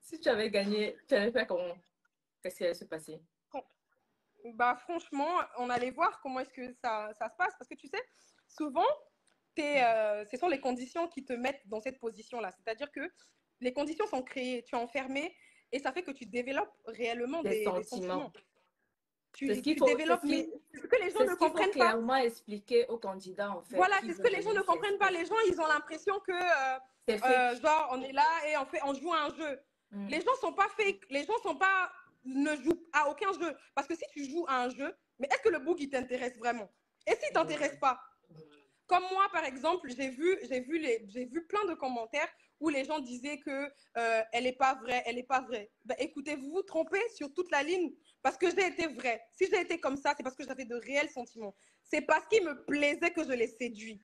Si tu avais gagné, tu allais faire comment? Qu'est-ce qui allait se passer? Bah, franchement, on allait voir comment est-ce que ça se passe. Parce que tu sais, souvent, ce sont les conditions qui te mettent dans cette position-là. C'est-à-dire que les conditions sont créées, tu es enfermé et ça fait que tu développes réellement Des des sentiments. sentiments. C'est ce qu'il Tu faut, développes, mais ce que les gens c'est ne ce qu'il faut comprennent pas. clairement expliquer aux candidats, en fait, Voilà, qui c'est ce veulent que les gens venir ne comprennent pas. s'inscrire. Les gens, ils ont l'impression que, C'est fake. genre, on est là et on joue à un jeu. Mm. Les gens sont pas fake. Les gens sont pas, ne jouent à aucun jeu. Parce que si tu joues à un jeu, mais est-ce que le book, il t'intéresse vraiment? Et s'il t'intéresse Ouais. pas? Comme moi, par exemple, j'ai vu plein de commentaires où les gens disaient que elle n'est pas vraie, elle n'est pas vraie. Ben, écoutez, vous vous trompez sur toute la ligne parce que j'ai été vraie. Si j'ai été comme ça, c'est parce que j'avais de réels sentiments. C'est parce qu'il me plaisait que je l'ai séduit.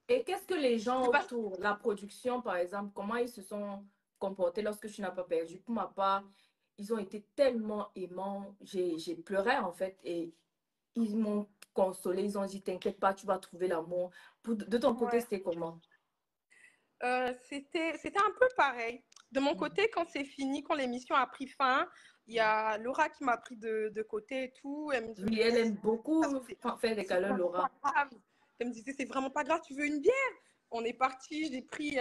Et qu'est-ce que les gens C'est parce... autour, la production par exemple, comment ils se sont comportés lorsque tu n'as pas perdu? Pour ma part, ils ont été tellement aimants, j'ai pleuré en fait et ils m'ont consolé, ils ont dit t'inquiète pas, tu vas trouver l'amour. De ton côté, Ouais. c'était comment? C'était un peu pareil. De mon Mm. côté, quand c'est fini, quand l'émission a pris fin, il y a Laura qui m'a pris de côté et tout. Elle me dit, Oui, mais elle aime beaucoup faire des c'est câlins, vraiment pas Laura. grave. Elle me disait, c'est vraiment pas grave, tu veux une bière? On est parti, j'ai pris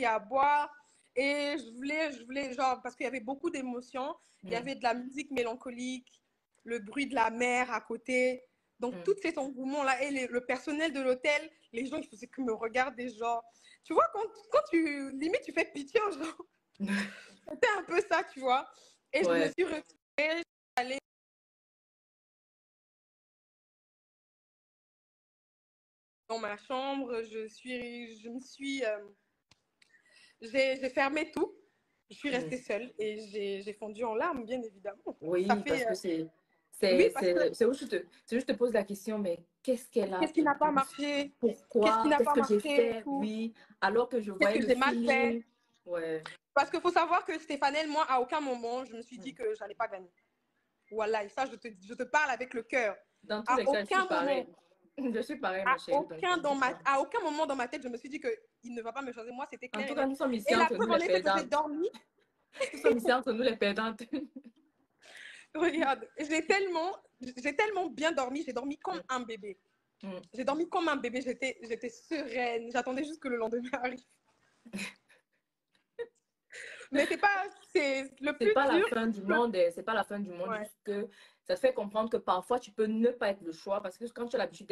à boire. Et je voulais, genre, parce qu'il y avait beaucoup d'émotions. Il y Mm. avait de la musique mélancolique, le bruit de la mer à côté. Donc, tout Mm. cet engouement-là. Et le personnel de l'hôtel, les gens, ils faisaient que me regarder, genre. Tu vois, quand tu, limite, tu fais pitié aux gens. C'était un peu ça, tu vois. Et je me Ouais. suis retrouvée, allée dans ma chambre, j'ai fermé tout. Je suis Mm. restée seule et j'ai fondu en larmes, bien évidemment. Ça Oui, parce fait, que oui, parce que c'est où je te pose la question, mais qu'est-ce qu'elle a qu'est-ce qui fait n'a pas de marché? Qu'est-ce qui pourquoi? n'a Qu'est-ce pas que j'ai marché et fait? tout? Oui, alors que je Qu'est-ce voyais que le j'ai mal fait? feeling. Ouais. Parce qu'il faut savoir que Stéphane, moi, à aucun moment, je me suis dit Mm. que j'allais pas gagner. Voilà, et ça, je te parle avec le cœur. Dans tous À les cas, je suis aucun pareil. moment, Je suis pareil, ma chérie. Donc, à aucun moment dans ma tête, je me suis dit qu'il ne va pas me choisir. Moi, c'était en clair tout et cas, net. nous sommes ici Et la entre nous preuve les en est, c'est que j'ai perdantes. dormi. Nous sommes ici entre nous les perdantes. Regarde, j'ai tellement bien dormi. J'ai dormi comme Mm. un bébé. Mm. J'ai dormi comme un bébé. J'étais sereine. J'attendais juste que le lendemain arrive. Mais c'est le C'est plus pas la dur. fin du monde, c'est pas la fin du monde, Ouais, juste que ça te fait comprendre que parfois tu peux ne pas être le choix parce que quand tu as l'habitude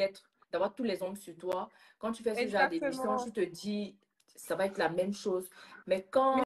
d'avoir tous les ongles sur toi, quand tu fais ce genre d'émission, exactement. tu te dis ça va être la même chose. Mais quand